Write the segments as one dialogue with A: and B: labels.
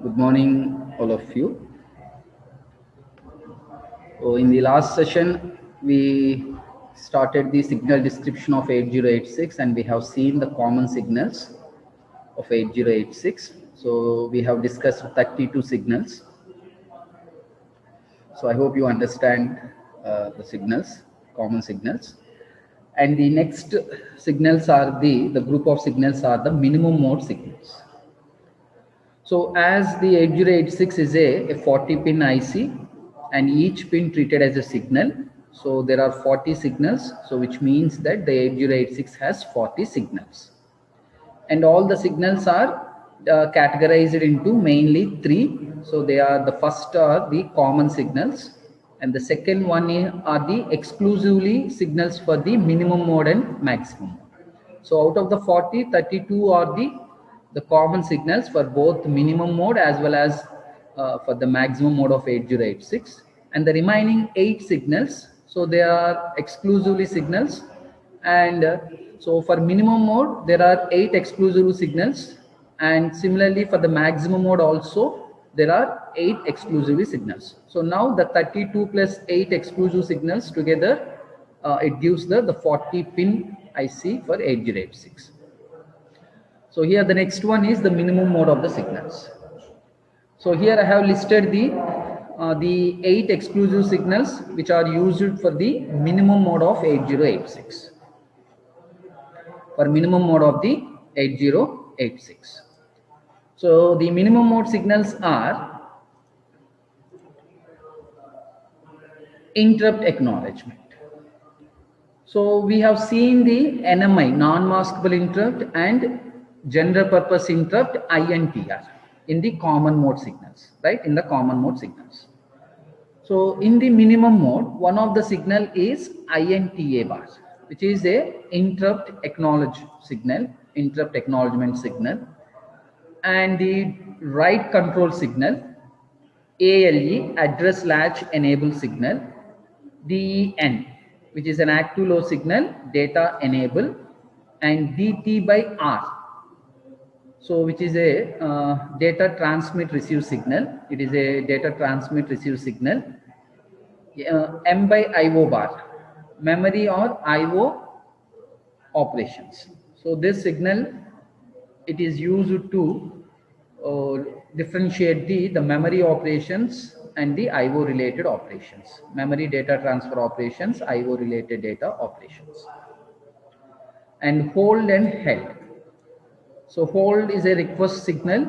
A: Good morning, all of you. So in the last session, we started the signal description of 8086 and we have seen the common signals of 8086. So we have discussed 32 signals. So I hope you understand the signals, common signals. And the next signals are the group of signals are the minimum mode signals. So as the 8086 is a 40 pin IC and each pin treated as a signal. So there are 40 signals. So which means that the 8086 has 40 signals. And all the signals are categorized into mainly three. So they are the first are the common signals and the second one are the exclusively signals for the minimum mode and maximum mode. So out of the 40, 32 are the common signals for both minimum mode as well as for the maximum mode of 8086. And the remaining 8 signals, so they are exclusively signals. And so for minimum mode, there are 8 exclusive signals. And similarly for the maximum mode also, there are 8 exclusive signals. So now the 32 plus 8 exclusive signals together, it gives the 40 pin IC for 8086. So here the next one is the minimum mode of the signals. So here I have listed the 8 exclusive signals which are used for the minimum mode of 8086. For minimum mode of the 8086. So the minimum mode signals are interrupt acknowledgement. So we have seen the NMI, non-maskable interrupt, and general purpose interrupt, INTR, in the common mode signals, right? In the common mode signals. So in the minimum mode, one of the signal is INTA bar, which is a interrupt acknowledge signal, interrupt acknowledgement signal, and the write control signal, ALE, address latch enable signal, DEN, which is an active low signal, data enable, and DT by R, so which is a data transmit receive signal. It is a data transmit receive signal. M by IO bar, memory or IO operations. So this signal, it is used to differentiate the memory operations and the IO related operations, memory data transfer operations, IO related data operations. And hold and held. So hold is a request signal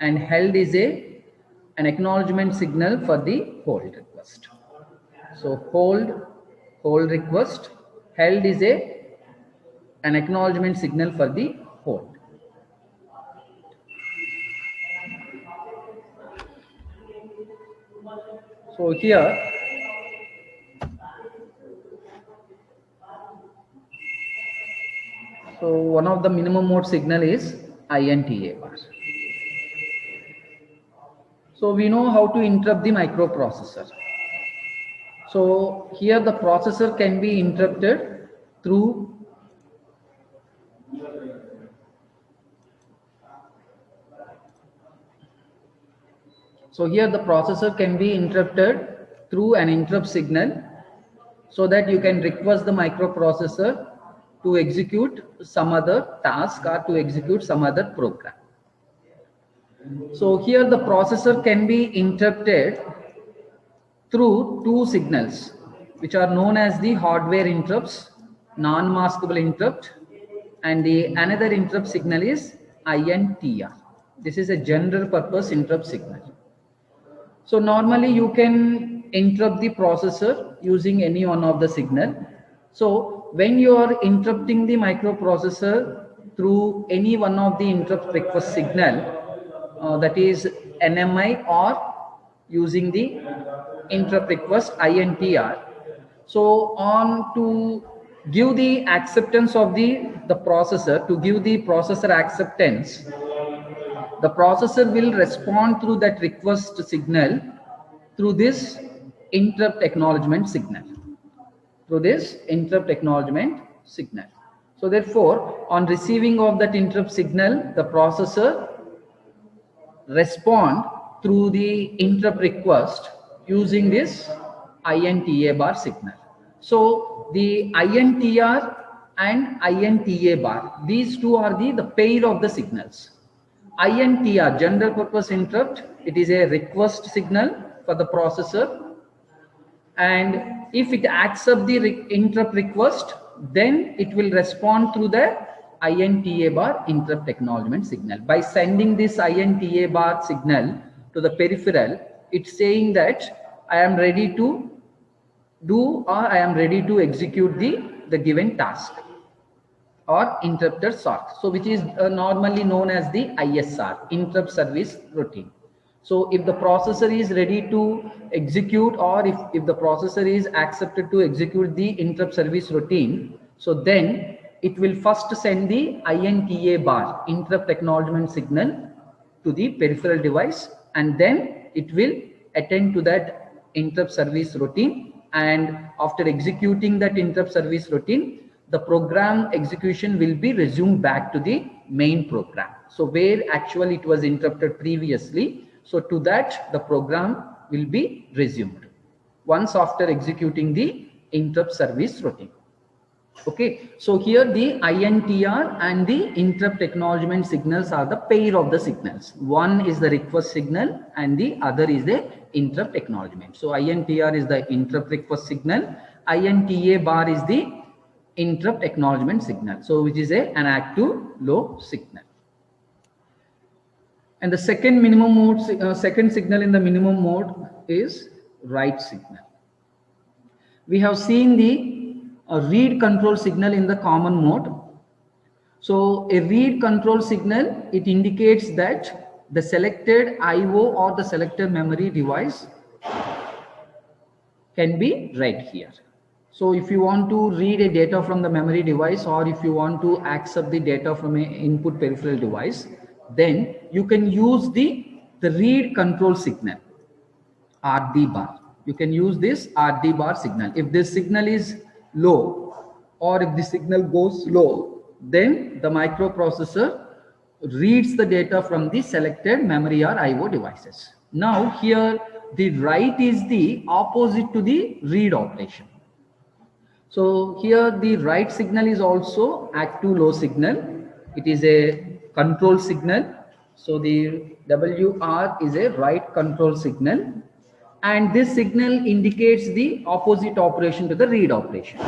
A: and held is an acknowledgement signal for the hold request. So hold request, held is an acknowledgement signal for the hold. So here, so one of the minimum mode signal is INTA bar. So we know how to interrupt the microprocessor. So here the processor can be interrupted through through an interrupt signal, so that you can request the microprocessor to execute some other task or to execute some other program. So here the processor can be interrupted through two signals, which are known as the hardware interrupts, non-maskable interrupt, and the another interrupt signal is INTR. This is a general purpose interrupt signal. So normally you can interrupt the processor using any one of the signal. So when you are interrupting the microprocessor through any one of the interrupt request signal, that is NMI or using the interrupt request INTR. So on to give the acceptance of the processor, to give the processor acceptance, the processor will respond through that request signal through this interrupt acknowledgement signal. So therefore, on receiving of that interrupt signal, the processor respond through the interrupt request using this INTA bar signal. So the INTR and INTA bar, these two are the pair of the signals. INTR, general purpose interrupt, it is a request signal for the processor, and if it accepts the interrupt request, then it will respond through the INTA bar interrupt acknowledgement signal. By sending this INTA bar signal to the peripheral, it's saying that I am ready to do or I am ready to execute the given task or interrupted sort. So which is normally known as the ISR, interrupt service routine. So if the processor is ready to execute, or if the processor is accepted to execute the interrupt service routine, so then it will first send the INTA bar, interrupt acknowledgement signal, to the peripheral device, and then it will attend to that interrupt service routine. And after executing that interrupt service routine, the program execution will be resumed back to the main program. So where actually it was interrupted previously, so to that the program will be resumed once after executing the interrupt service routine. Okay, so here the INTR and the interrupt acknowledgement signals are the pair of the signals. One is the request signal and the other is the interrupt acknowledgement. So INTR is the interrupt request signal, INTA bar is the interrupt acknowledgement signal, so which is an active low signal. And the second minimum mode, second signal in the minimum mode is write signal. We have seen the read control signal in the common mode. So a read control signal, it indicates that the selected IO or the selected memory device can be read here. So if you want to read a data from the memory device, or if you want to accept the data from an input peripheral device, then you can use the read control signal, RD bar. You can use this RD bar signal. If this signal is low, or if the signal goes low, then the microprocessor reads the data from the selected memory or IO devices. Now here the write is the opposite to the read operation. So here the write signal is also active low signal. It is a control signal. So the WR is a write control signal, and this signal indicates the opposite operation to the read operation.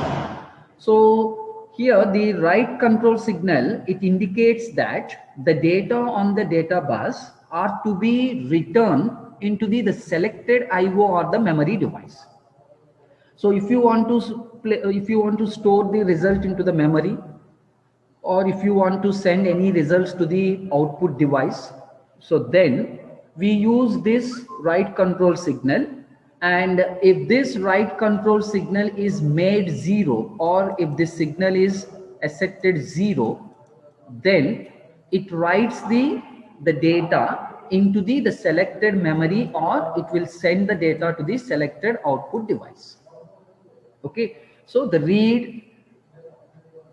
A: So here the write control signal, it indicates that the data on the data bus are to be returned into the selected IO or the memory device. So if you want to store the result into the memory, or if you want to send any results to the output device, so then we use this write control signal. And if this write control signal is made 0, or if this signal is accepted 0, then it writes the data into the selected memory, or it will send the data to the selected output device. Okay, so the read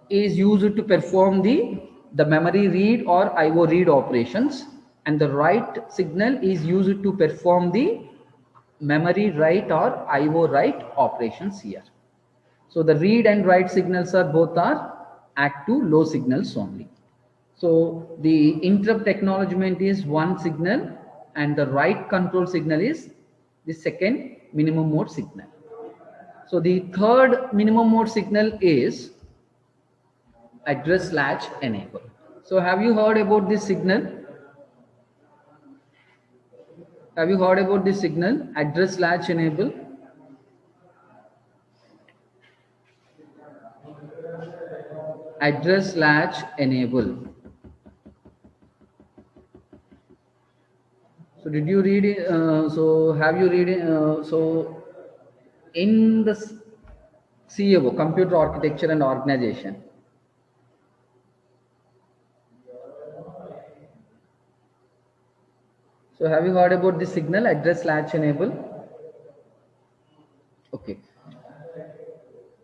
A: is used to perform the memory read or IO read operations, and the write signal is used to perform the memory write or IO write operations here. So the read and write signals are both are active low signals only. So the interrupt acknowledgement is one signal, and the write control signal is the second minimum mode signal. So the third minimum mode signal is address latch enable. So have you heard about this signal? Have you heard about this signal, address latch enable? Address latch enable. So did you read it? So have you read it? So in the CAO, computer architecture and organization, so have you heard about this signal, address latch enable? Okay.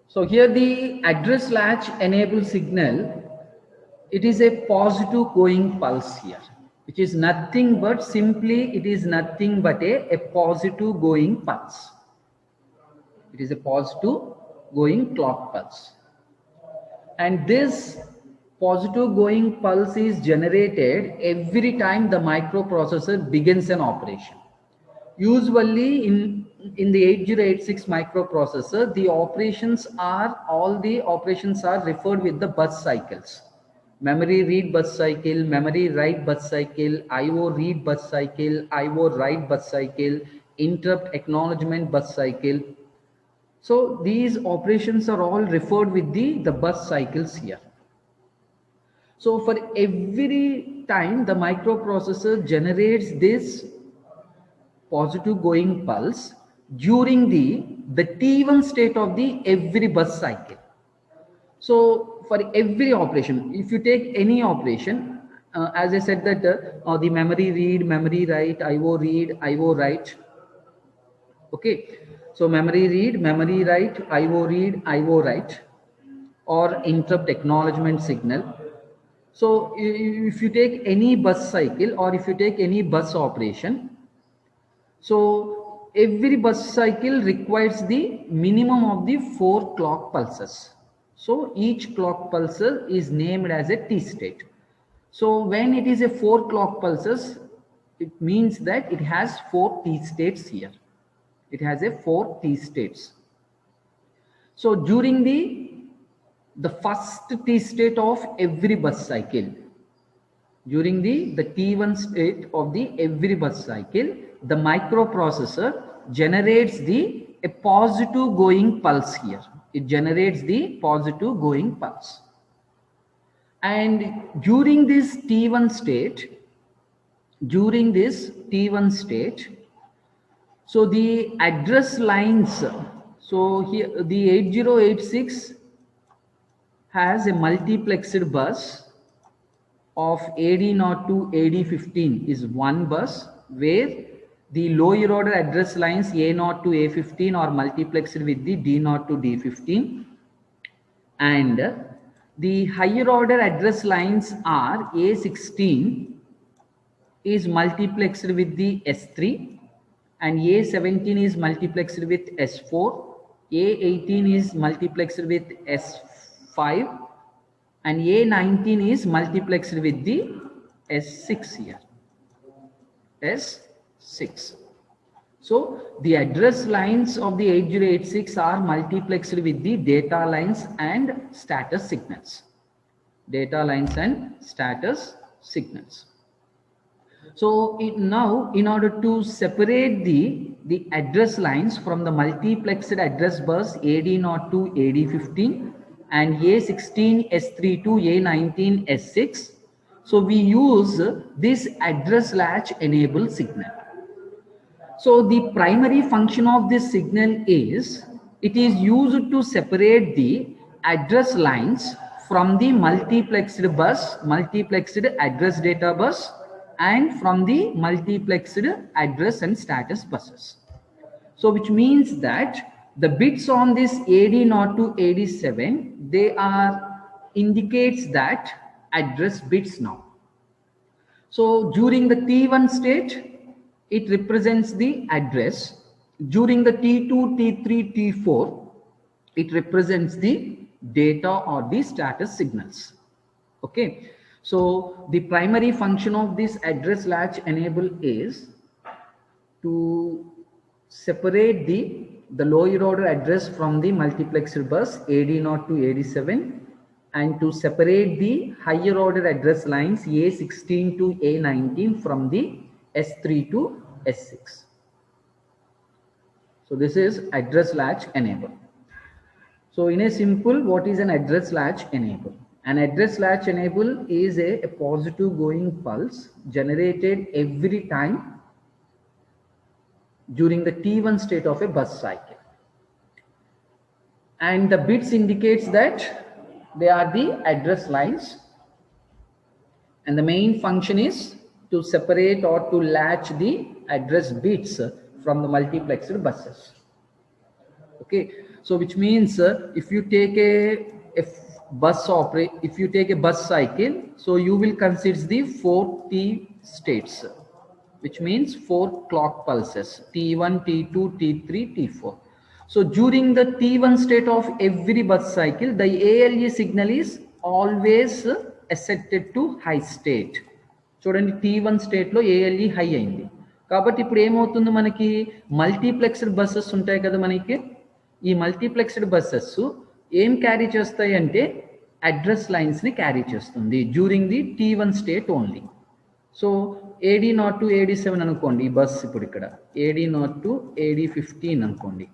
A: So here the address latch enable signal, it is a positive going pulse here. which is nothing but simply, it is nothing but a positive going pulse. It is a positive going clock pulse. And this positive going pulse is generated every time the microprocessor begins an operation. Usually in the 8086 microprocessor, all the operations are referred with the bus cycles. Memory read bus cycle, memory write bus cycle, IO read bus cycle, IO write bus cycle, interrupt acknowledgement bus cycle. So these operations are all referred with the bus cycles here. So for every time the microprocessor generates this positive going pulse during the T1 state of the every bus cycle. So for every operation, if you take any operation, as I said that the memory read, memory write, IO read, IO write. Okay, so memory read, memory write, IO read, IO write, or interrupt acknowledgement signal. So if you take any bus cycle or if you take any bus operation, so every bus cycle requires the minimum of the 4 clock pulses. So each clock pulse is named as a T state. So when it is a 4 clock pulses, it means that it has 4 T states here. It has a 4 T states. So during the first T state of every bus cycle, during the T1 state of the every bus cycle, the microprocessor generates a positive going pulse here. It generates the positive going pulse. And during this T1 state, so the address lines, so here the 8086 has a multiplexed bus of AD0 to AD15 is one bus, where the lower order address lines A0 to A15 are multiplexed with the D0 to D15, and the higher order address lines are A16 is multiplexed with the S3, and A17 is multiplexed with S4, A18 is multiplexed with S5, and A19 is multiplexed with the S6 here. S6. So the address lines of the 8086 are multiplexed with the data lines and status signals. Data lines and status signals. So now, in order to separate the address lines from the multiplexed address bus AD0 to AD15 and A16, S3 to A19, S6, so we use this address latch enable signal. So the primary function of this signal is, it is used to separate the address lines from the multiplexed bus, multiplexed address data bus, and from the multiplexed address and status buses. So which means that the bits on this AD0 to AD7, they are indicates that address bits now. So during the T1 state, it represents the address. During the T2, T3, T4, it represents the data or the status signals. Okay. So the primary function of this address latch enable is to separate the lower order address from the multiplexed bus AD0 to AD7, and to separate the higher order address lines A16 to A19 from the S3 to S6. So this is address latch enable. So in a simple, what is an address latch enable? An address latch enable is a positive going pulse generated every time during the T1 state of a bus cycle. And the bits indicates that they are the address lines. And the main function is to separate or to latch the address bits from the multiplexed buses. Okay, so which means if you take a bus cycle, so you will consider the 4 T states, which means 4 clock pulses, T1, T2, T3, T4. So during the T1 state of every bus cycle, the ALE signal is always ascended to high state. చూడండి T1 స్టేట్లో ALE high అయింది. కాబట్టి ఇప్పుడు ఏమవుతుంది, మనకి multiplexed buses ఉంటాయి కదా మనకి. ఈ మల్టీప్లెక్స్డ్ బస్సెస్ ఏం క్యారీ చేస్తాయి అంటే అడ్రస్ లైన్స్ని క్యారీ చేస్తుంది during the T1 state only. So AD0 to AD7 అనుకోండి ఈ బస్, ఇప్పుడు ఇక్కడ AD0 to AD15 అనుకోండి.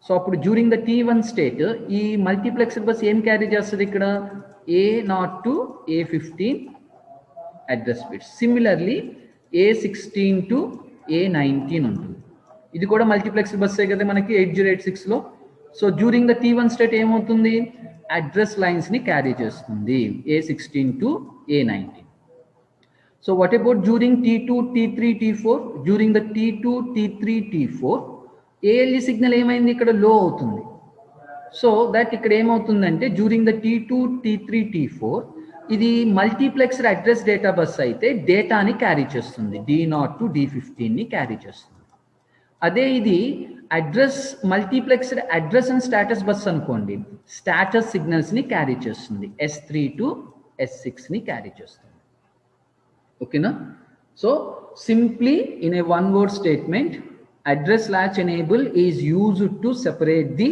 A: సో అప్పుడు డ్యూరింగ్ ద T1 స్టేట్ ఈ మల్టీప్లెక్స్డ్ బస్ ఏం క్యారీ చేస్తుంది, ఇక్కడ A0 to A15 address bits. Similarly A16 to A19 ఉంటుంది. ఇది కూడా మల్టీప్లెక్స్డ్ బస్సే కదా మనకి 8086లో. So during the T1 state ఏమవుతుంది, అడ్రస్ లైన్స్ని క్యారీ చేస్తుంది A16 to A19. So what about during T2, T3, T4? During the T2, T3, T4, ALE signal ఏమైంది, ఇక్కడ లో అవుతుంది. సో దట్ ఇక్కడ ఏమవుతుందంటే during the T2, T3, T4 ఇది మల్టీప్లెక్స్డ్ అడ్రస్ డేటా బస్ అయితే డేటాని క్యారీ చేస్తుంది, D0 to D15ని క్యారీ చేస్తుంది. అదే ఇది address multiplexed address and status bus అనుకోండి, స్టాటస్ సిగ్నల్స్ని క్యారీ చేస్తుంది, S3 to S6ని క్యారీ చేస్తుంది. ఓకేనా. So simply in a one word statement, address latch enable is used to separate the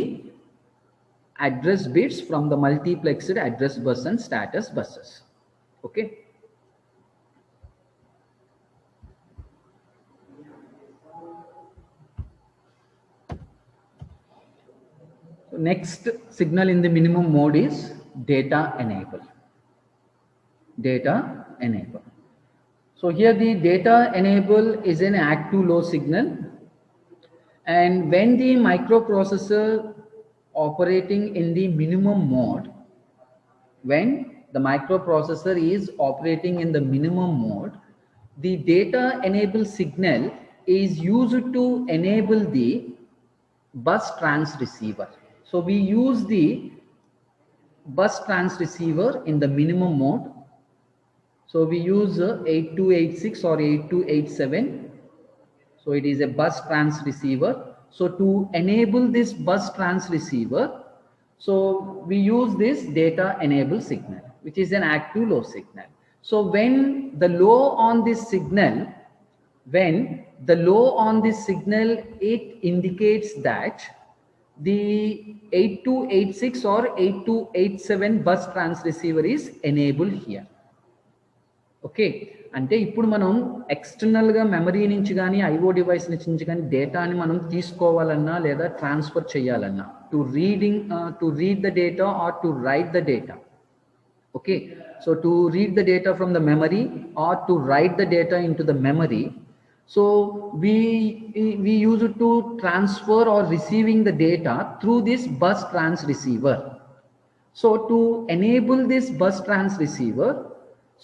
A: address bits from the multiplexed address bus and status buses. Okay. So next signal in the minimum mode is data enable. Data enable. So here the data enable is an active low signal, and when the microprocessor operating in the minimum mode, when the microprocessor is operating in the minimum mode, the data enable signal is used to enable the bus trans receiver. So we use the bus trans receiver in the minimum mode. So we use 8286 or 8287. So it is a bus trans receiver. So to enable this bus trans receiver, so we use this data enable signal, which is an active low signal. So when the low on this signal, it indicates that the 8286 or 8287 bus trans receiver is enabled here. Okay. అంటే ఇప్పుడు మనం ఎక్స్టర్నల్గా memory నుంచి కానీ IO device నుంచి కానీ డేటాని మనం తీసుకోవాలన్నా లేదా ట్రాన్స్ఫర్ చేయాలన్నా, to read the data or to write the data. Okay. So to read the data from the memory or to write the data into the memory, so we use it to transfer or receiving the data through this bus trans receiver. So to enable this bus trans receiver,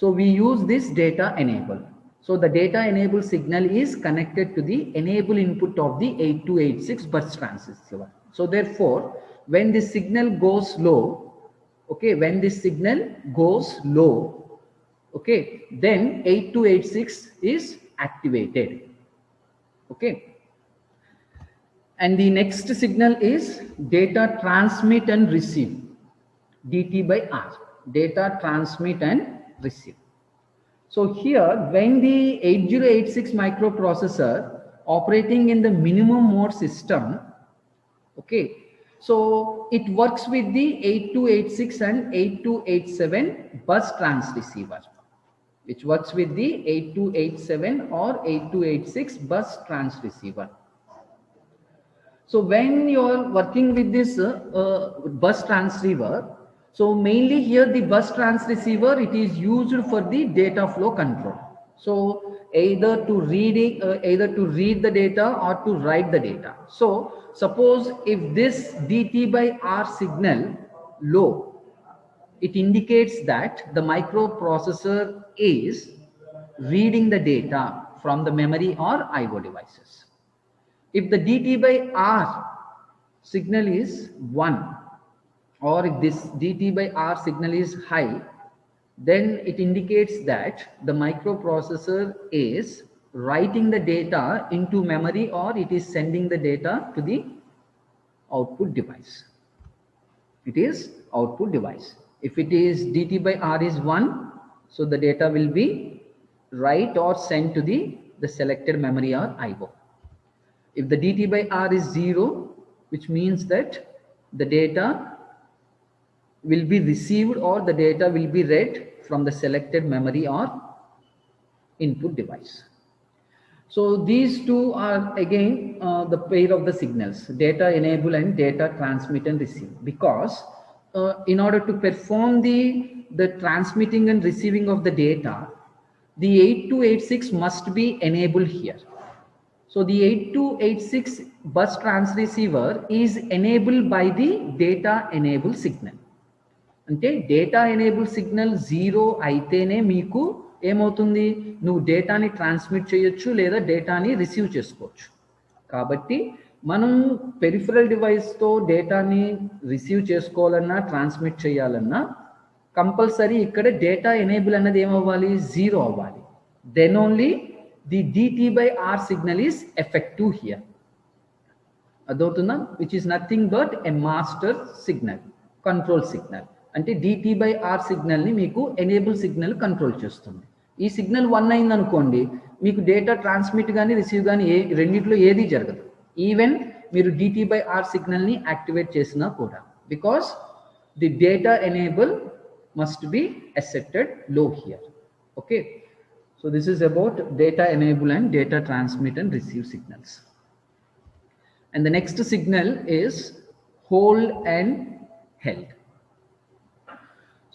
A: so we use this data enable. So the data enable signal is connected to the enable input of the 8286 bus trans receiver. So therefore, when this signal goes low, okay, when this signal goes low, okay, then 8286 is activated. Okay. And the next signal is data transmit and receive, DT/R, data transmit and receive. So here, when the 8086 microprocessor operating in the minimum mode system, okay, so it works with the 8286 and 8287 bus trans receiver, which works with the 8287 or 8286 bus trans receiver. So when you are working with this bus transceiver, so mainly here the bus trans receiver, it is used for the data flow control. So either to read the data or to write the data. So suppose if this DT/R signal low, it indicates that the microprocessor is reading the data from the memory or IO devices. If the DT/R signal is 1, or if this DT/R signal is high, then it indicates that the microprocessor is writing the data into memory or it is sending the data to the output device. It is output device. If it is dt by r is 1, so the data will be write or sent to the selected memory or IO. If the dt by r is 0, which means that the data will be received or the data will be read from the selected memory or input device. So these two are again the pair of the signals, data enable and data transmit and receive, because in order to perform the transmitting and receiving of the data, the 8286 must be enabled here. So the 8286 bus transceiver is enabled by the data enable signal. అంటే data enable signal 0 అయితేనే మీకు ఏమవుతుంది, నువ్వు డేటాని transmit చేయొచ్చు లేదా డేటాని receive చేసుకోవచ్చు. కాబట్టి మనం పెరిఫరల్ డివైస్తో డేటాని రిసీవ్ చేసుకోవాలన్నా ట్రాన్స్మిట్ చేయాలన్నా కంపల్సరీ ఇక్కడ డేటా ఎనేబుల్ అన్నది ఏమవ్వాలి, 0 అవ్వాలి. Then only the dt by r signal is effective here. అదవుతుందా? Which is nothing but a master signal, control signal. అంటే dt by r సిగ్నల్ ని మీకు ఎనేబుల్ సిగ్నల్ కంట్రోల్ చేస్తుంది. ఈ సిగ్నల్ 1 అయింది అనుకోండి, మీకు డేటా ట్రాన్స్మిట్ కానీ రిసీవ్ కానీ రెండిట్లో ఏది జరగదు, ఈవెన్ మీరు dt by r సిగ్నల్ ని యాక్టివేట్ చేసినా కూడా, because the data enable must be accepted లో here. Okay, so this is about data enable and data transmit and receive signals. And the next signal is hold and held.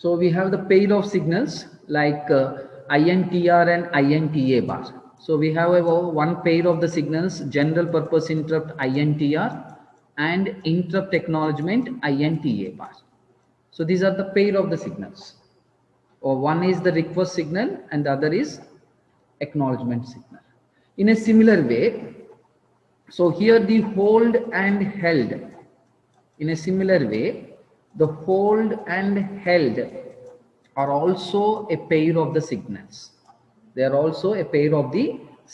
A: So we have the pair of signals like INTR and INTA bar. So we have one pair of the signals, general purpose interrupt INTR and interrupt acknowledgement INTA bar. So these are the pair of the signals. Or one is the request signal and the other is acknowledgement signal. In a similar way, so here the hold and held, in a similar way, the hold and held are also a pair of the signals. They are also a pair of the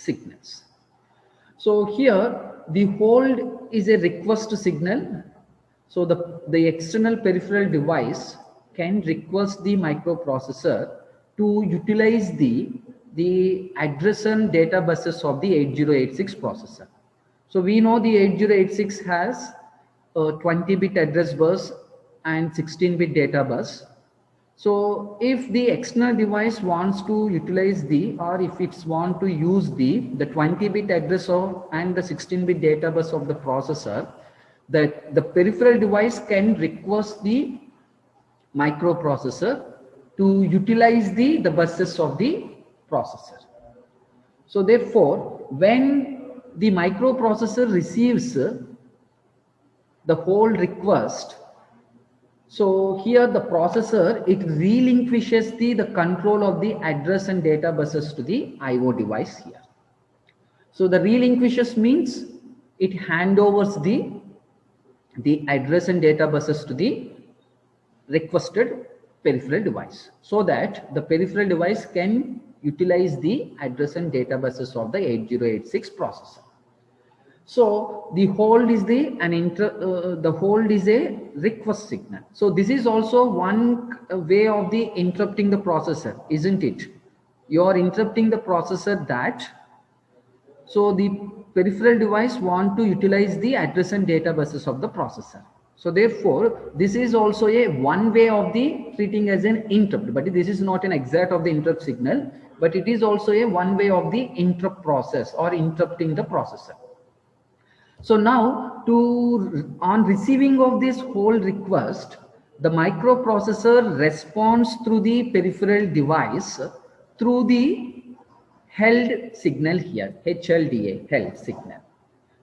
A: signals. So here the hold is a request signal. So the external peripheral device can request the microprocessor to utilize the address and data buses of the 8086 processor. So we know the 8086 has a 20-bit address bus and 16-bit data bus. So if the external device wants to utilize or if it's want to use the 20-bit address and the 16-bit data bus of the processor, the peripheral device can request the microprocessor to utilize the buses of the processor. So therefore, when the microprocessor receives the hold request, so here the processor, it relinquishes the control of the address and data buses to the IO device here. So the relinquishes means it handovers the address and data buses to the requested peripheral device, so that the peripheral device can utilize the address and data buses of the 8086 processor. So the hold is the hold is a request signal. So this is also one way of the interrupting the processor, isn't it? You are interrupting the processor that, so the peripheral device want to utilize the address and data buses of the processor. So therefore, this is also a one way of the treating as an interrupt, but this is not an exact of the interrupt signal, but it is also a one way of the interrupt process or interrupting the processor. So now on receiving of this hold request, the microprocessor responds through the peripheral device through the held signal here, HLDA, held signal.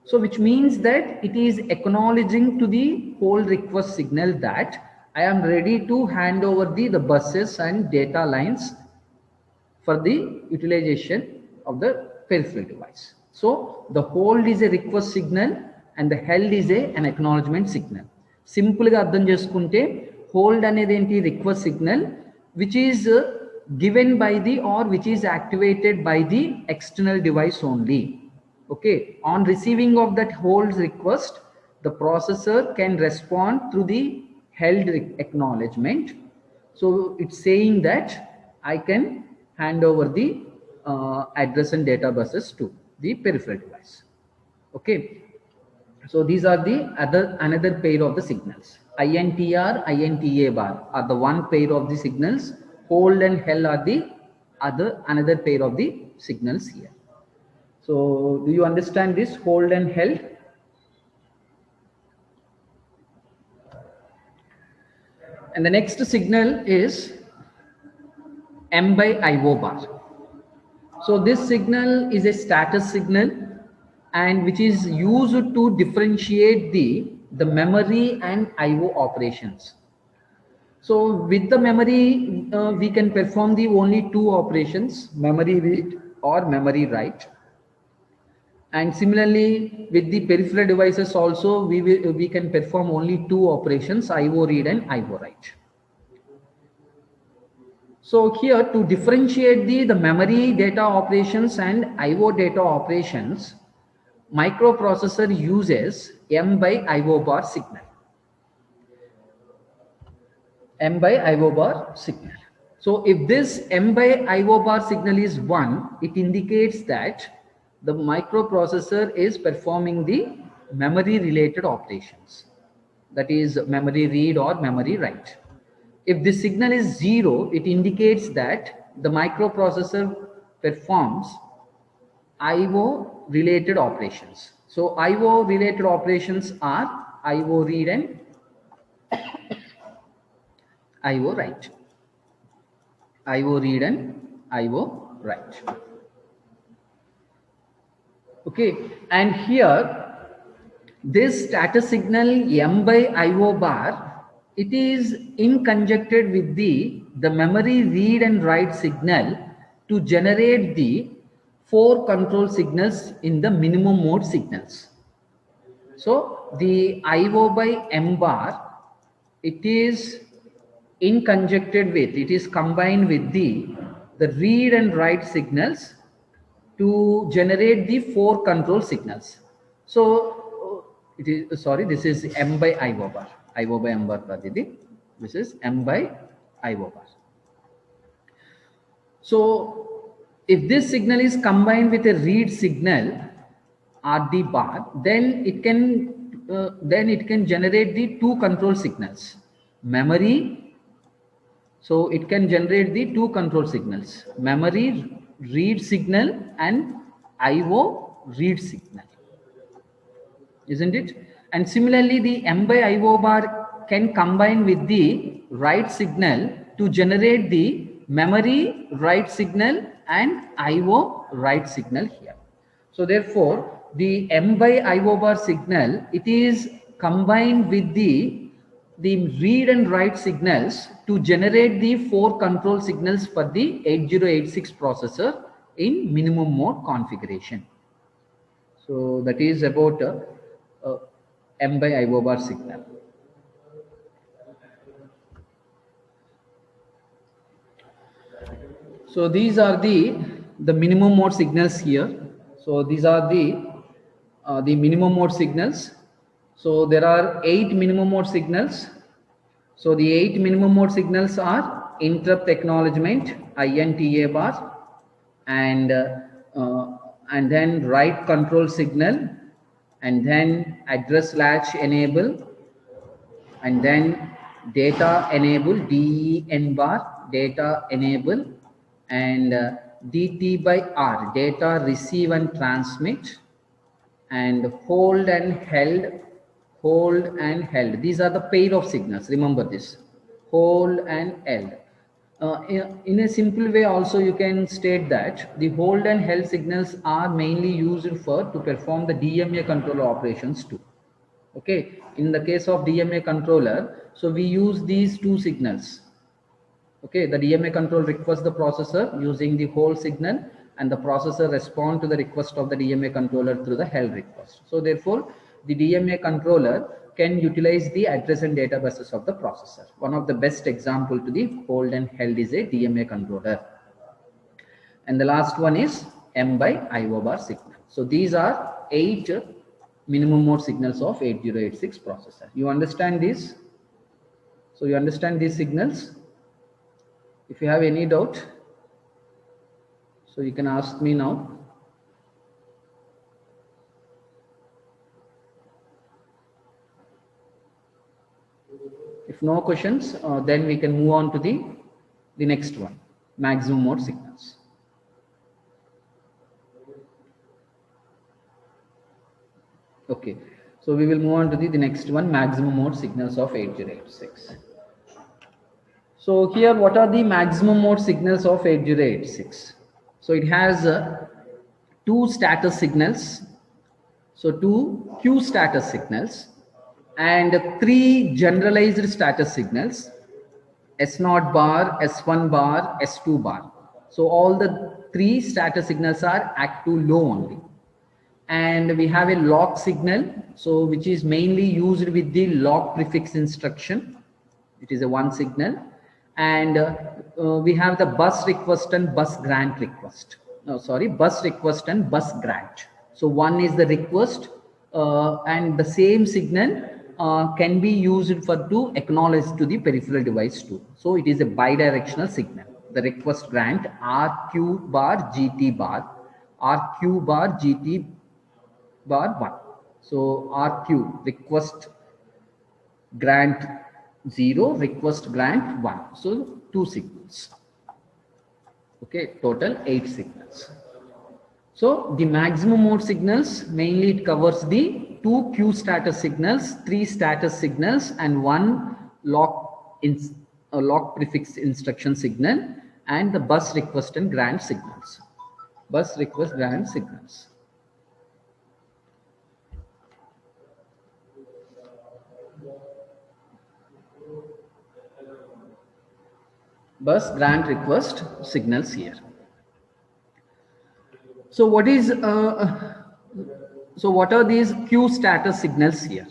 A: So which means that it is acknowledging to the hold request signal that I am ready to hand over the buses and data lines for the utilization of the peripheral device. So the hold is a request signal and the held is an acknowledgement signal. Simple ga ardham cheskunte hold anedi enti request signal which is given by the or which is activated by the external device only. Okay, on receiving of that hold request, the processor can respond through the held acknowledgement. So it's saying that I can hand over the address and data buses to the peripheral device. Okay, so these are the another pair of the signals. INTR, INTA bar are the one pair of the signals. Hold and held are the another pair of the signals here. So do you understand this hold and held? And the next signal is M by IO bar. So this signal is a status signal and which is used to differentiate the memory and IO operations. So with the memory, we can perform the only two operations, memory read or memory write. And similarly, with the peripheral devices also, we can perform only two operations, IO read and IO write. So here to differentiate the memory data operations and IO data operations, microprocessor uses M by IO bar signal. M by IO bar signal. So if this M by IO bar signal is 1, it indicates that the microprocessor is performing the memory related operations. That is memory read or memory write. If this signal is 0, it indicates that the microprocessor performs IO related operations. So IO related operations are IO read and IO write. IO read and IO write. Okay, and here this status signal M by IO bar, it is in conjunction with the memory read and write signal to generate the 4 control signals in the minimum mode signals. So the IO by M bar, it is in conjunction with, it is combined with the read and write signals to generate the 4 control signals. So it is, sorry, this is M by IO bar. IO by M bar Pradidi. This is M by IO bar. So if this signal is combined with a read signal RD bar, then it can generate the 2 control signals. Memory, so it can generate the 2 control signals, memory read signal and IO read signal, isn't it? And similarly, the M by IO bar can combine with the write signal to generate the memory write signal and IO write signal here. So therefore, the M by IO bar signal, it is combined with the read and write signals to generate the 4 control signals for the 8086 processor in minimum mode configuration. So that is about M by IO bar signal. So these are the minimum mode signals here. So these are the minimum mode signals. So there are 8 minimum mode signals. So the 8 minimum mode signals are interrupt acknowledgement, INTA bar, and then write control signal, and then address latch enable, and then data enable, DEN bar, data enable, and DT by R, data receive and transmit, and hold and held, hold and held. These are the pair of signals. Remember this, hold and held. In a simple way also you can state that the hold and held signals are mainly used to perform the DMA controller operations too. Okay, in the case of DMA controller, so we use these 2 signals. Okay, the DMA control requests the processor using the hold signal, and the processor respond to the request of the DMA controller through the held request. So therefore, the DMA controller can utilize the address and data buses of the processor. One of the best example to the hold and held is a DMA controller. And the last one is M by IO bar signal. So these are 8 minimum mode signals of 8086 processor. You understand this? So you understand these signals? If you have any doubt, so you can ask me now. If no questions, then we can move on to the next one, maximum mode signals. Okay, so we will move on to the next one, maximum mode signals of 8086. So here, what are the maximum mode signals of 8086? So it has 2 status signals, so 2 Q status signals, and 3 generalized status signals, S0 bar, S1 bar, S2 bar. So all the 3 status signals are active low only. And we have a lock signal, so which is mainly used with the lock prefix instruction. It is a 1 signal. And we have the bus request and bus grant request. No, sorry, bus request and bus grant. So one is the request, and the same signal can be used for to acknowledge to the peripheral device too. So it is a bidirectional signal. The request grant RQ bar GT bar, RQ bar GT bar 1. So RQ request grant 0, request grant 1. So 2 signals. Okay, total 8 signals. So the maximum mode signals, mainly it covers the 2 Q status signals, 3 status signals, and 1 lock prefix instruction signal, and the bus request and grant signals. Bus request grant signals. Bus grant request signals here. So what is so what are these Q status signals here?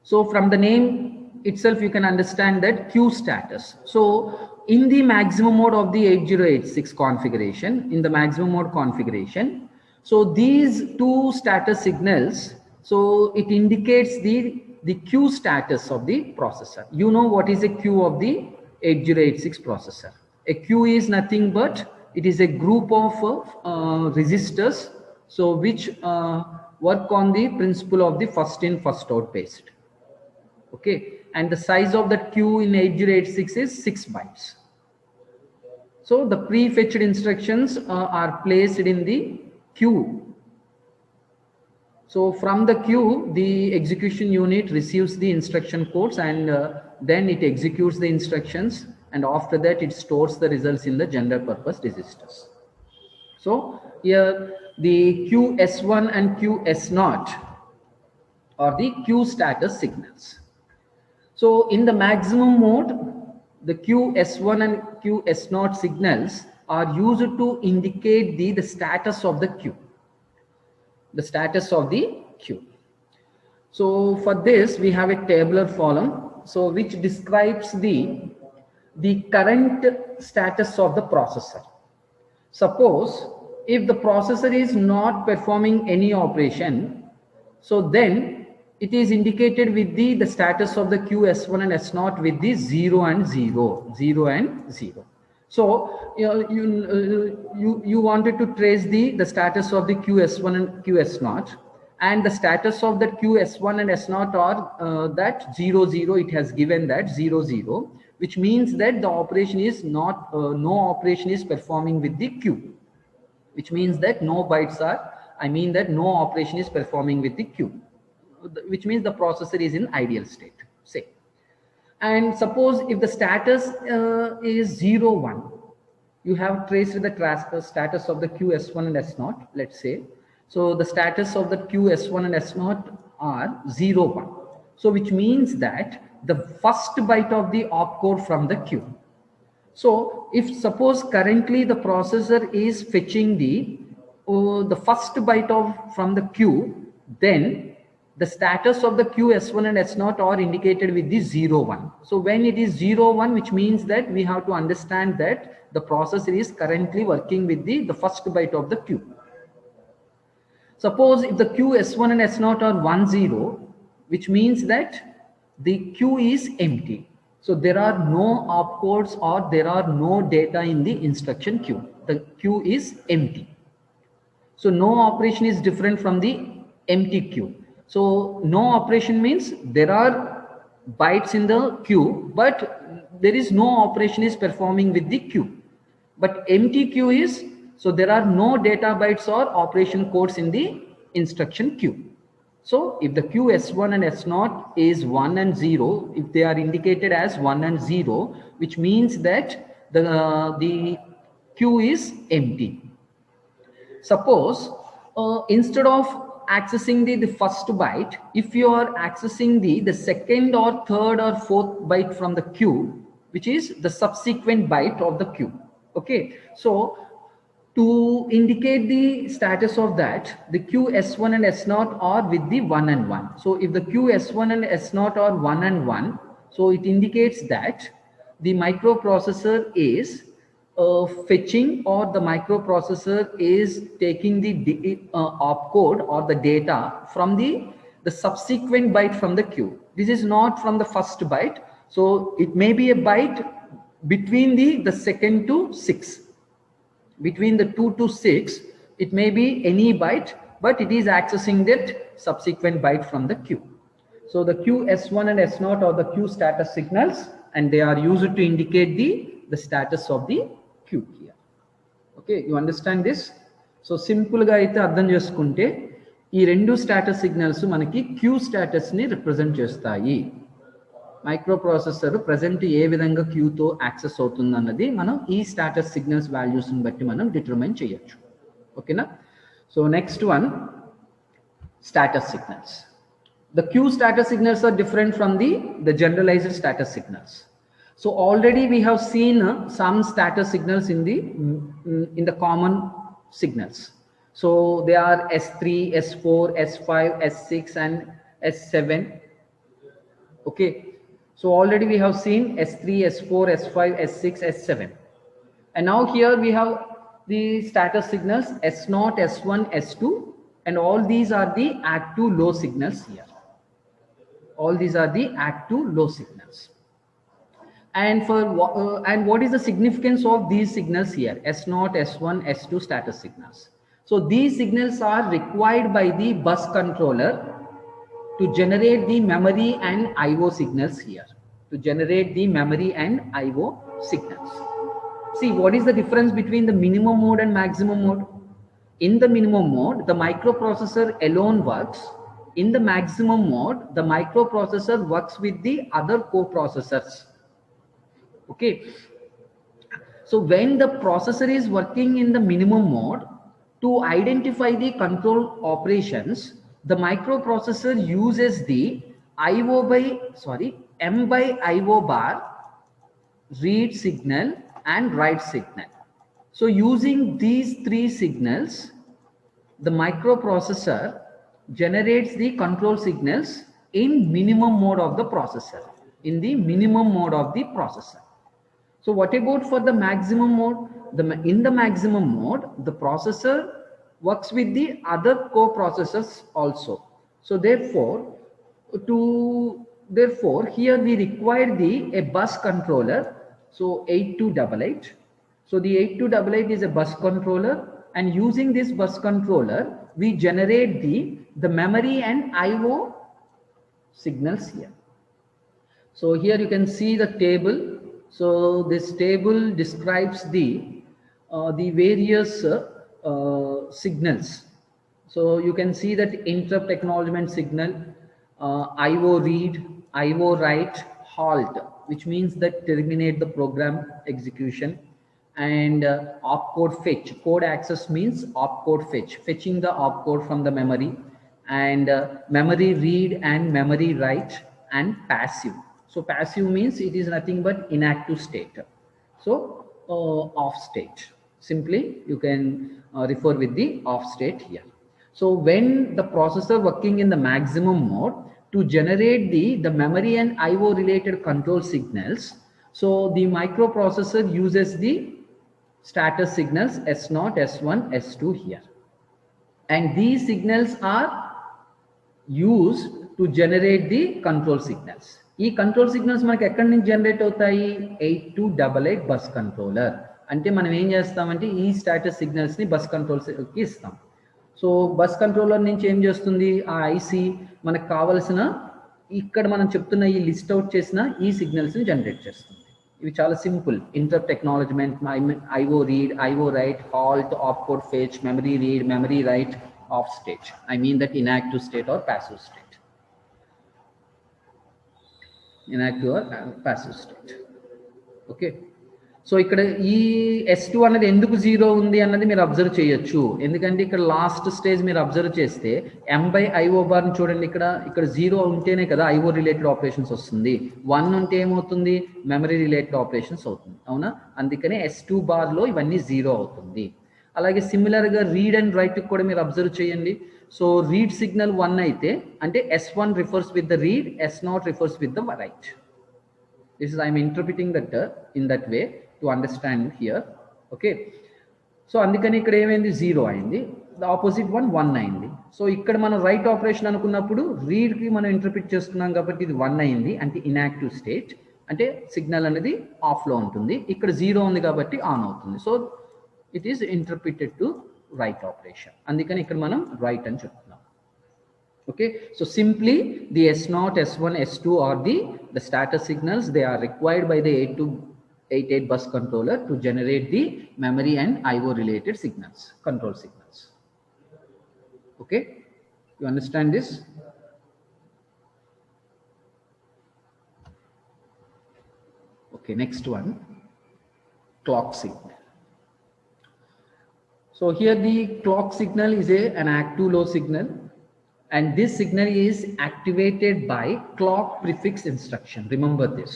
A: So from the name itself you can understand that Q status. So in the maximum mode of the 8086 configuration, in the maximum mode configuration, so these 2 status signals, so it indicates the Q status of the processor. You know what is a Q of the 8086 processor? A Q is nothing but it is a group of resistors, so which work on the principle of the first in first out based. Okay, and the size of that Q in 8086 is 6 bytes. So the prefetched instructions are placed in the queue. So from the queue, the execution unit receives the instruction codes, and then it executes the instructions, and after that it stores the results in the general purpose registers. So here the QS1 and QS0 are the Q status signals. So in the maximum mode, the QS1 and QS0 signals are used to indicate the status of the queue. The status of the queue. So for this we have a tabular column, so which describes the current status of the processor. Suppose if the processor is not performing any operation, so then it is indicated with the status of the QS1 and S0 with the 0 and 0, 0 and 0. So you wanted to trace the status of the QS1 and QS0, and the status of the QS1 and S0 are that 0 0. It has given that 0 0, which means that the operation is not no operation is performing with the Q, which means that no bytes are. I mean that no operation is performing with the Q, which means the processor is in ideal state. Say. And suppose if the status is 0 1, you have traced the status of the QS1 and S0, let's say. So the status of the QS1 and S0 are 0 1. So which means that the first byte of the opcode from the Q. So if suppose currently the processor is fetching the first byte from the Q, then the status of the queue S1 and S0 are indicated with the 0, 1. So when it is 0, 1, which means that we have to understand that the processor is currently working with the first byte of the queue. Suppose if the queue S1 and S0 are 1, 0, which means that the queue is empty. So there are no opcodes or there are no data in the instruction queue. The queue is empty. So no operation is different from the empty queue. So no operation means there are bytes in the queue, but there is no operation is performing with the queue. But empty queue is, so there are no data bytes or operation codes in the instruction queue. So if the queue S1 and S0 is 1 and 0, if they are indicated as 1 and 0, which means that the queue is empty. Suppose instead of accessing the first byte, if you are accessing the second or third or fourth byte from the queue, which is the subsequent byte of the queue. Okay, so to indicate the status of that, the queue S1 and S0 are with the 1 and 1. So if the queue S1 and S0 are 1 and 1, so it indicates that the microprocessor is fetching, or the microprocessor is taking the opcode or the data from the subsequent byte from the queue. This is not from the first byte. So it may be a byte between the second to 6. Between the 2 to 6, it may be any byte, but it is accessing that subsequent byte from the queue. So the queue S1 and S0 are the queue status signals, and they are used to indicate the status of the queue here. Okay, you understand this? So simple ga aithe ardham cheskunte ee rendu status signals manaki queue status ni represent chestayi. Microprocessor present ఏ విధంగా క్యూతో access అవుతుంది అన్నది మనం ఈ status signals వాల్యూస్ని బట్టి మనం డిటర్మైన్ చేయొచ్చు. ఓకేనా? So next one, status signals. The queue status signals are different from the generalized status signals. So already we have seen some status signals in the common signals. So they are S3, S4, S5, S6 and S7. Okay. So already we have seen S3, S4, S5, S6, S7. And now here we have the status signals S0, S1, S2, and all these are the active low signals here. All these are the active low signals. And and what is the significance of these signals here? S0, S1, S2 status signals. So these signals are required by the bus controller to generate the memory and IO signals here. To generate the memory and IO signals. See, what is the difference between the minimum mode and maximum mode? In the minimum mode, the microprocessor alone works. In the maximum mode, the microprocessor works with the other co-processors. Okay. So when the processor is working in the minimum mode, to identify the control operations, the microprocessor uses the M by IO bar, read signal and write signal. So using these three signals, the microprocessor generates the control signals in minimum mode of the processor, in the minimum mode of the processor. So what about for the maximum mode? In the maximum mode, the processor works with the other co-processors also. So therefore here we require a bus controller. So 8288. So the 8288 is a bus controller, and using this bus controller, we generate the memory and IO signals here. So here you can see the table. So this table describes the various signals. So you can see that interrupt acknowledgement signal, IO read, IO write, halt, which means that terminate the program execution, and opcode fetch. Code access means opcode fetch, fetching the opcode from the memory, and memory read and memory write, and passive. So passive means it is nothing but inactive state. So off state. Simply you can refer with the off state here. So when the processor working in the maximum mode to generate the memory and IO related control signals, so the microprocessor uses the status signals S0, S1, S2 here. And these signals are used to generate the control signals. ఈ control signals మనకి ఎక్కడి నుంచి generate అవుతాయి? 8288 bus controller. అంటే మనం ఏం చేస్తామంటే ఈ స్టాటస్ సిగ్నల్స్ ని బస్ కంట్రోల్కి ఇస్తాం. సో బస్ కంట్రోలర్ నుంచి ఏం చేస్తుంది? ఆ ఐసి మనకు కావలసిన ఇక్కడ మనం చెప్తున్న ఈ లిస్ట్ అవుట్ చేసిన ఈ సిగ్నల్స్ ని జనరేట్ చేస్తుంది. ఇవి చాలా simple. Interrupt acknowledgement, IO read, IO write, halt, opcode fetch, memory read, memory write, off state. I mean that inactive state or passive state. Inactive or passive state. Okay. So ఇక్కడ ఈ S2 అనేది ఎందుకు 0 ఉంది అన్నది మీరు observe చేయొచ్చు. ఎందుకంటే ఇక్కడ లాస్ట్ స్టేజ్ మీరు అబ్జర్వ్ చేస్తే M/IO బార్ చూడండి. ఇక్కడ 0 ఉంటేనే కదా IO రిలేటెడ్ ఆపరేషన్స్ వస్తుంది. 1 ఉంటే ఏమవుతుంది? మెమరీ రిలేటెడ్ ఆపరేషన్స్ అవుతుంది. అవునా? అందుకనే S2 బార్ లో ఇవన్నీ 0 అవుతుంది. అలాగే సిమిలర్ గా రీడ్ అండ్ రైట్ కూడా మీరు అబ్జర్వ్ చేయండి. సో రీడ్ సిగ్నల్ 1 అయితే అంటే S1 refers with the read, S0 refers with the right. This is I'm interpreting that in that way to understand here. Okay. So అందుకని ఇక్కడ ఏమైంది? 0 అయింది. ద ఆపోజిట్ 1 అయింది. సో ఇక్కడ మనం రైట్ ఆపరేషన్ అనుకున్నప్పుడు రీడ్ కి మనం ఇంటర్ప్రిట్ చేస్తున్నాం కాబట్టి ఇది 1 అయింది, అంటే ఇన్యాక్టివ్ స్టేట్, అంటే సిగ్నల్ అనేది ఆఫ్ లో ఉంటుంది. ఇక్కడ 0 ఉంది కాబట్టి ఆన్ అవుతుంది. So it is interpreted to write operation. అందుకని ఇక్కడ మనం write అని చెప్తున్నాం. Okay, so simply the S0, S1, S2 are the status signals. They are required by the 8288 bus controller to generate the memory and IO related signals, control signals. Okay, you understand this? Okay, next one, clock signal. So here the clock signal is an active low signal, and this signal is activated by clock prefix instruction. Remember this.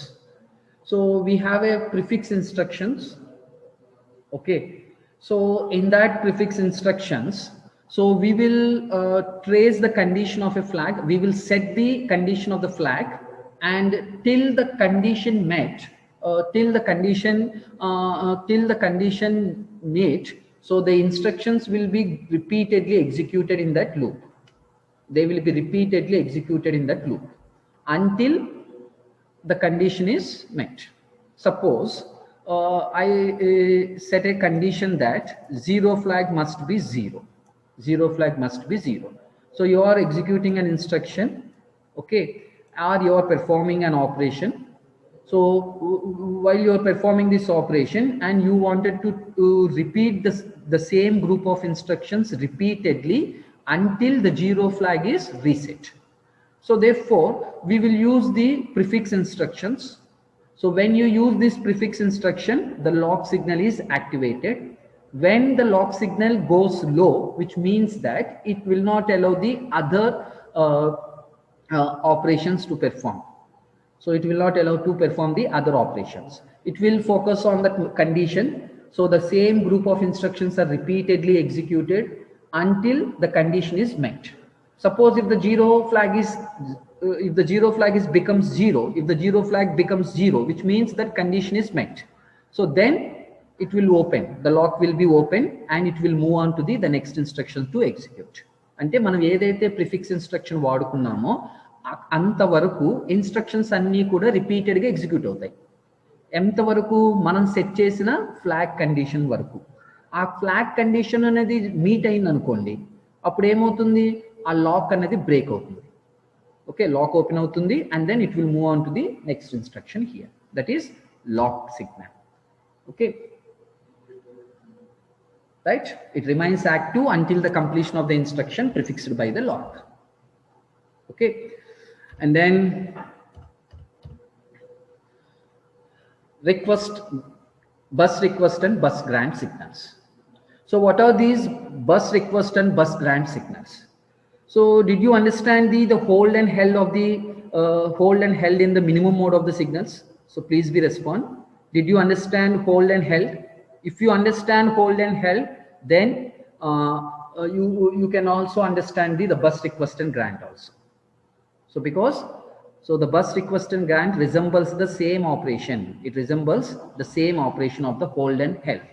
A: So we have a prefix instructions. Okay. So in that prefix instructions, so we will trace the condition of a flag. We will set the condition of the flag, and till the condition met, till the condition met. So the instructions will be repeatedly executed in that loop. They will be repeatedly executed in that loop until the condition is met. Suppose I set a condition that 0 flag must be 0. 0 flag must be 0. So you are executing an instruction, okay, or you are performing an operation. So while you are performing this operation and you wanted to repeat the same group of instructions repeatedly until the 0 flag is reset. So therefore we will use the prefix instructions. So when you use this prefix instruction, the lock signal is activated. When the lock signal goes low, which means that it will not allow the other operations to perform. So it will not allow to perform the other operations. It will focus on the condition. So the same group of instructions are repeatedly executed until the condition is met. Suppose if the 0 flag becomes 0, if the 0 flag becomes 0, which means that condition is met. So then it will open, the lock will be open, and it will move on to the next instruction to execute. అంటే మనం ఏదైతే prefix instruction వాడుకున్నామో అంతవరకు instructions అన్నీ కూడా రిపీటెడ్గా execute అవుతాయి. ఎంతవరకు? మనం సెట్ చేసిన ఫ్లాగ్ కండిషన్ వరకు. ఆ ఫ్లాగ్ కండిషన్ అనేది మీట్ అయింది అనుకోండి, అప్పుడు ఏమవుతుంది? ఆ లాక్ అనేది బ్రేక్ అవుతుంది. ఓకే, లాక్ ఓపెన్ అవుతుంది, and then it will move on to the next instruction here. That is lock signal. Okay, right? It remains active until the completion of the instruction prefixed by the lock. Okay, and then bus request and bus grant signals. So what are these bus request and bus grant signals? So did you understand the hold and held of the hold and held in the minimum mode of the signals? So please be respond. Did you understand hold and held? If you understand hold and held, then you can also understand the bus request and grant also. So the bus request and grant resembles the same operation. It resembles the same operation of the hold and held.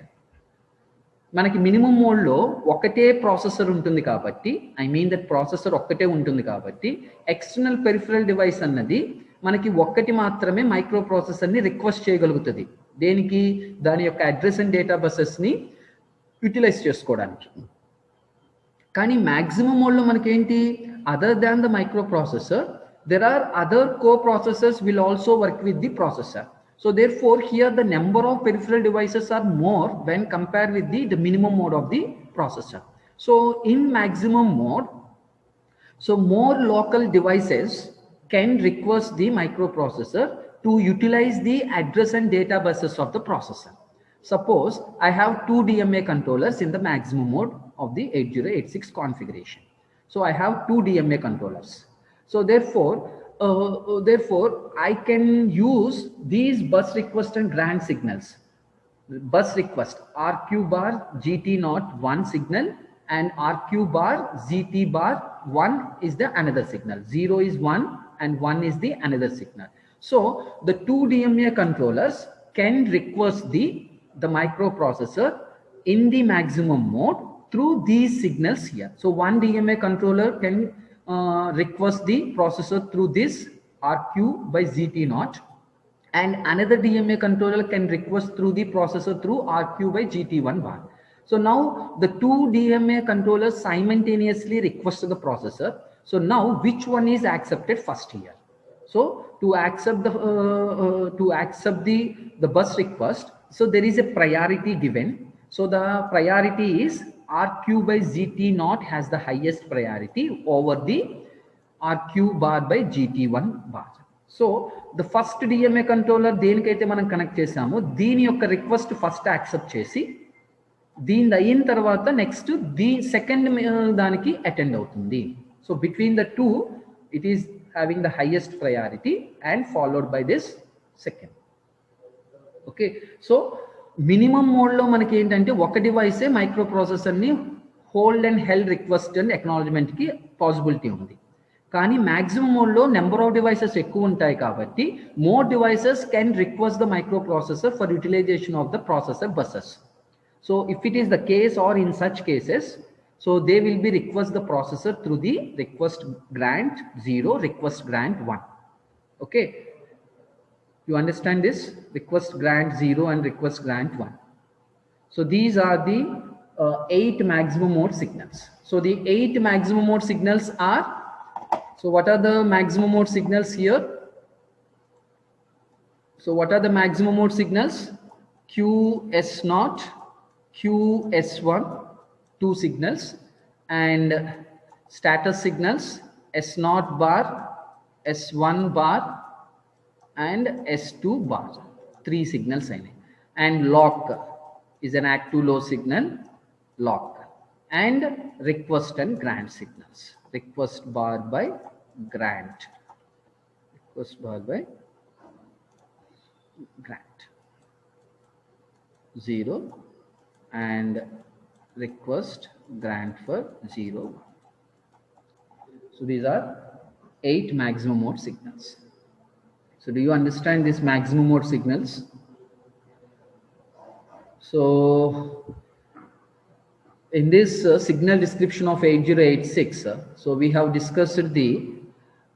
A: మనకి minimum మోడ్లో ఒకటే processor ఉంటుంది కాబట్టి, I mean that processor ఒక్కటే ఉంటుంది కాబట్టి external peripheral device అన్నది మనకి ఒక్కటి మాత్రమే మైక్రో ప్రాసెసర్ని రిక్వెస్ట్ చేయగలుగుతుంది. దేనికి? దాని యొక్క అడ్రస్ అండ్ డేటా బసెస్ని యూటిలైజ్ చేసుకోవడానికి. కానీ మ్యాక్సిమం మోడ్లో మనకేంటి, other than the micro processor there are other co-processors will also work with the processor. So therefore here the number of peripheral devices are more when compared with the minimum mode of the processor. So in maximum mode, so more local devices can request the microprocessor to utilize the address and data buses of the processor. Suppose I have two DMA controllers in the maximum mode of the 8086 configuration. So I have two DMA controllers. So therefore I can use these bus request and grant signals. Bus request RQ bar GT naught 1 signal and RQ bar ZT bar 1 is the another signal. 0 is 1 and 1 is the another signal. So the two DMA controllers can request the microprocessor in the maximum mode through these signals here. So one DMA controller can request the processor through this RQ by ZT naught, and another DMA controller can request through the processor through RQ by GT1 bar. So now the two DMA controllers simultaneously request to the processor. So now which one is accepted first here? So to accept the bus request, so there is a priority given. So the priority is RQ by ZT naught has the highest priority over the RQ bar by GT1 bar. So the first DMA controller దేనికైతే మనం connect చేసామో దీని యొక్క request first accept చేసి దీని అయిన తర్వాత next second దానికి attend అవుతుంది. So between the two it is having the highest priority and followed by this second. Okay, so minimum మోడ్లో మనకి ఏంటంటే ఒక డివైసే మైక్రో ప్రాసెసర్ని hold and held request and అక్నాలజ్మెంట్కి పాసిబిలిటీ ఉంది. కానీ మ్యాక్సిమం మోడ్లో నెంబర్ ఆఫ్ డివైసెస్ ఎక్కువ ఉంటాయి కాబట్టి more devices can request the microprocessor for utilization of the processor buses. So if it is the case or in such cases, so they will be request the processor through the request grant 0, request grant 1. Okay, you understand this? Request grant 0 and request grant 1. So these are the 8 maximum mode signals. So the 8 maximum mode signals are, so what are the maximum mode signals here? So what are the maximum mode signals? QS0, QS1, two signals, and status signals S0 bar, S1 bar and S2 bar, three signals. And lock is an active low signal, lock, and request and grant signals. Request bar by grant, request bar by grant 0 and request grant for 0. So these are 8 maximum mode signals. So do you understand these maximum mode signals? So in this signal description of 8086, so we have discussed the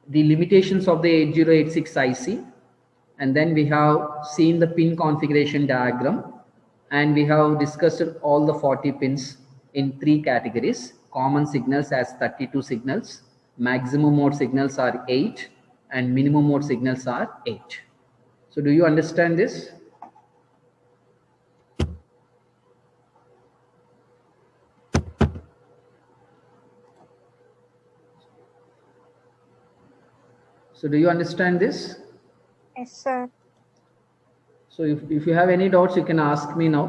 A: limitations of the 8086 IC, and then we have seen the pin configuration diagram, and we have discussed all the 40 pins in 3 categories. Common signals as 32 signals, maximum mode signals are 8, and minimum mode signals are 8. So do you understand this? So do you understand this?
B: Yes, sir.
A: So if you have any doubts, you can ask me now.